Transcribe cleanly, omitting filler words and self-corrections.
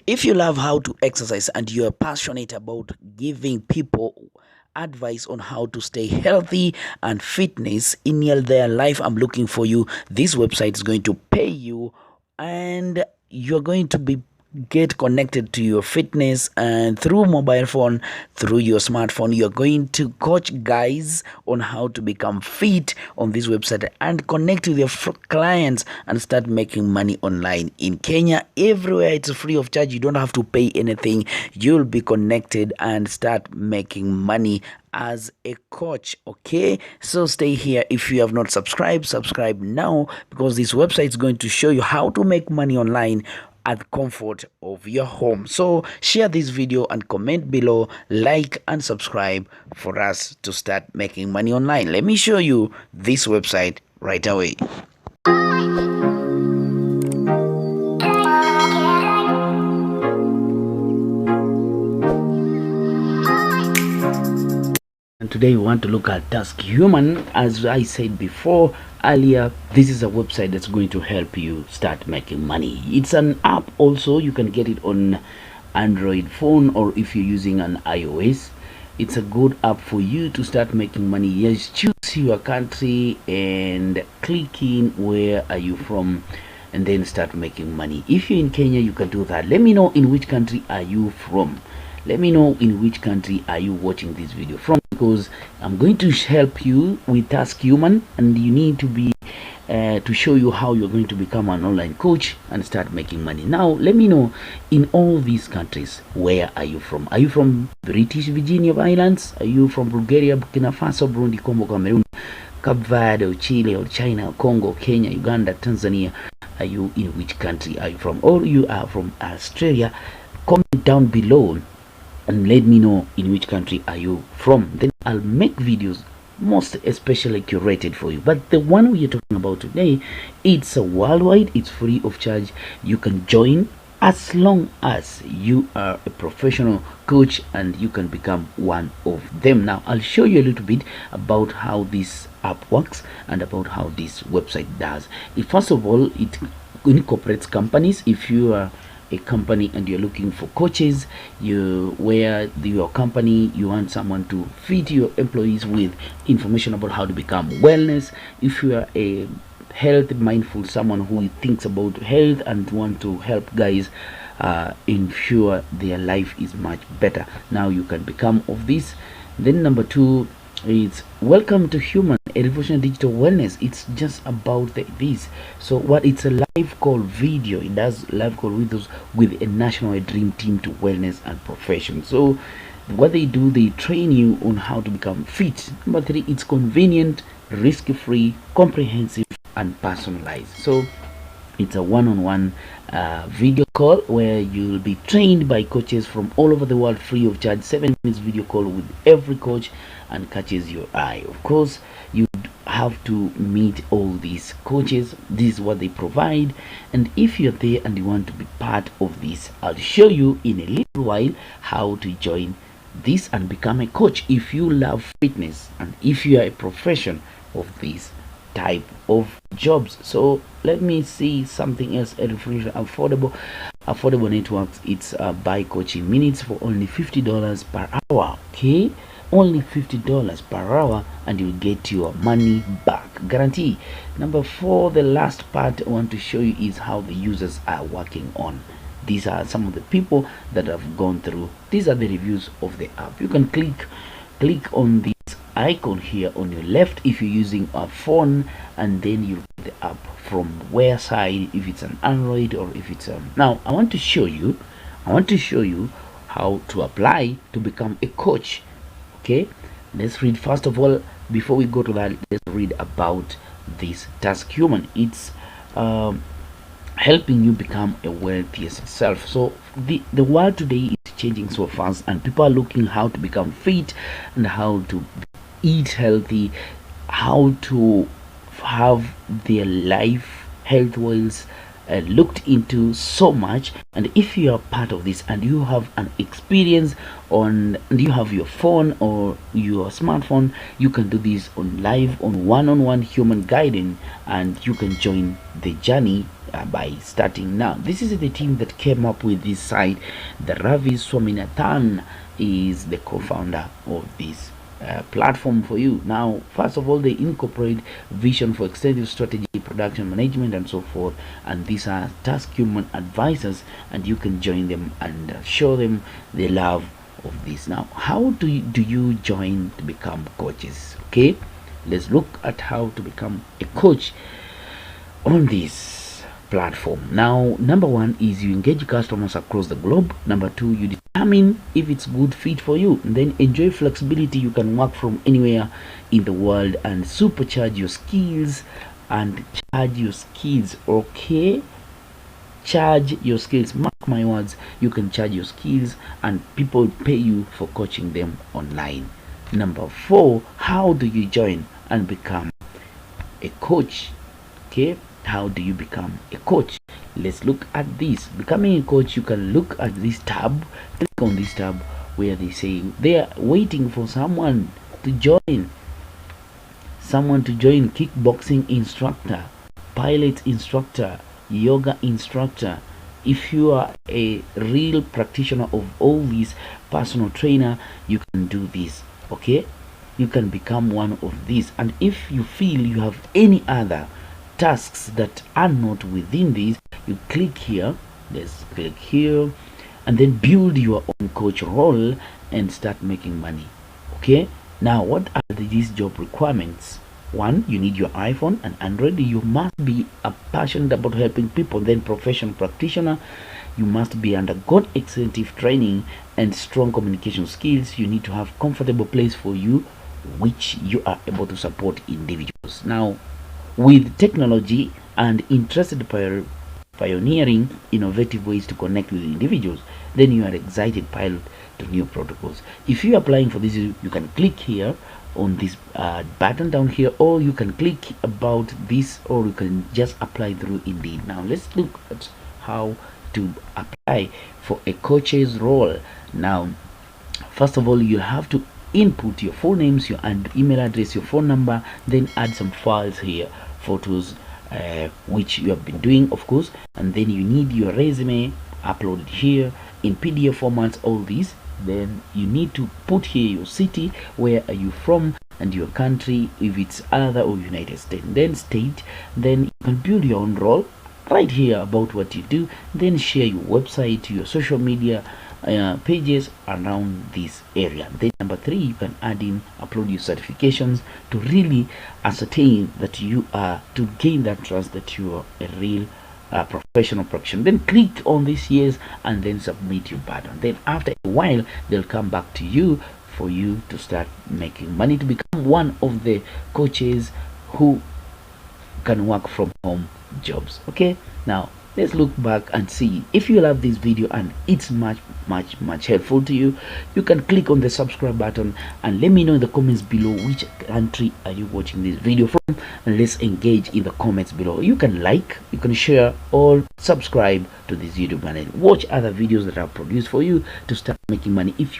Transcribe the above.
If you love how to exercise and you are passionate about giving people advice on how to stay healthy and fitness in their life, I'm looking for you. This website is going to pay you, and you're going to be get connected to your fitness, and through mobile phone, through your smartphone, you're going to coach guys on how to become fit on this website and connect with your clients and start making money online in Kenya. Everywhere it's free of charge. You don't have to pay anything. You'll be connected and start making money as a coach. Okay, so stay here. If you have not subscribed, subscribe now, because this website is going to show you how to make money online at the comfort of your home. So share this video and comment below, like and subscribe for us to start making money online. Let me show you this website right away. And today we want to look at Task Human. As I said before earlier, this is a website that's going to help you start making money. It's an app also. You can get it on Android phone, or if you're using an iOS, it's a good app for you to start making money. Yes, choose your country and click in where are you from, and then start making money. If you're in Kenya, you can do that. Let me know in which country are you from. Let me know in which country are you watching this video from, because I'm going to help you with Task Human, and you need to be to show you how you're going to become an online coach and start making money. Now let me know, in all these countries, where are you from? Are you from British Virginia Islands? Are you from Bulgaria, Burkina Faso, Burundi, Congo, Cameroon, Cape Verde, or Chile, or China, Congo, Kenya, Uganda, Tanzania? Are you in which country are you from? Or you are from Australia? Comment down below and let me know in which country are you from. Then I'll make videos most especially curated for you. But the one we are talking about today, it's a worldwide, it's free of charge. You can join as long as you are a professional coach, and you can become one of them. Now I'll show you a little bit about how this app works and about how this website does it. First of all, it incorporates companies. If you are a company and you're looking for coaches, your company, you want someone to feed your employees with information about how to become wellness. If you are a health mindful, someone who thinks about health and want to help guys ensure their life is much better, now you can become of this. Then number two, it's Welcome to Human, a revolutionary digital wellness. It's just about this. So what, it's a live call video. It does live call videos with a national dream team to wellness and profession. So what they do, they train you on how to become fit. Number three, it's convenient, risk-free, comprehensive and personalized. So it's a one-on-one video call where you'll be trained by coaches from all over the world, free of charge. 7 minutes video call with every coach and catches your eye. Of course, you have to meet all these coaches. This is what they provide, and if you're there and you want to be part of this, I'll show you in a little while how to join this and become a coach if you love fitness and if you are a profession of this type of jobs. So let me see something else. Affordable networks. It's buy coaching minutes for only $50 per hour. Okay, only $50 per hour, and you'll get your money back guarantee. Number four, the last part I want to show you is how the users are working on. These are some of the people that have gone through. These are the reviews of the app. You can click on this icon here on your left if you're using a phone, and then you get the app from where side, if it's an Android or if it's now I want to show you how to apply to become a coach. Okay, let's read. First of all, before we go to that, let's read about this Task Human. It's helping you become a wealthier self. So the world today is changing so fast, and people are looking how to become fit and how to eat healthy, how to have their life health wise looked into so much. And if you are part of this and you have an experience on, and you have your phone or your smartphone, you can do this on live, on one-on-one human guiding, and you can join the journey by starting now. This is the team that came up with this site. The Ravi Swaminathan is the co-founder of this platform for you. Now, first of all, they incorporate vision for extensive strategy, production management, and so forth. And these are task human advisors, and you can join them and show them the love of this. Now, how do you join to become coaches? Okay, let's look at how to become a coach on this platform. Now, number one is you engage customers across the globe. Number two, you determine if it's good fit for you. And then enjoy flexibility. You can work from anywhere in the world and supercharge your skills and charge your skills. Okay, charge your skills. Mark my words, you can charge your skills and people pay you for coaching them online. Number four, how do you join and become a coach? Okay, how do you become a coach? Let's look at this. Becoming a coach, you can look at this tab, click on this tab where they say they are waiting for someone to join, kickboxing instructor, pilot instructor, yoga instructor. If you are a real practitioner of all these, personal trainer, you can do this. Okay, you can become one of these. And if you feel you have any other tasks that are not within these, you click here. Let's click here and then build your own coach role and start making money. Okay, now what are these job requirements? One, you need your iPhone and Android. You must be passionate about helping people. Then professional practitioner, you must be undergone extensive training and strong communication skills. You need to have comfortable place for you which you are able to support individuals. Now, with technology and interested pioneering innovative ways to connect with individuals, then you are excited pilot to new protocols. If you are applying for this, you can click here on this button down here, or you can click about this, or you can just apply through Indeed. Now let's look at how to apply for a coach's role. Now, first of all, you have to input your full names, your email address, your phone number, then add some files here, photos, which you have been doing, of course, and then you need your resume uploaded here in PDF formats, all these. Then you need to put here your city, where are you from, and your country, if it's other or United States, then state. Then you can build your own role right here about what you do, then share your website, your social media pages around this area. Then number three, you can add in, upload your certifications to really ascertain that you are, to gain that trust that you are a real professional practitioner. Then click on this yes and then submit your button. Then after a while, they'll come back to you for you to start making money, to become one of the coaches who can work from home jobs. Okay, now let's look back and see. If you love this video and it's much helpful to you, you can click on the subscribe button and let me know in the comments below which country are you watching this video from, and let's engage in the comments below. You can like, you can share, or subscribe to this YouTube channel. Watch other videos that I've produced for you to start making money. If you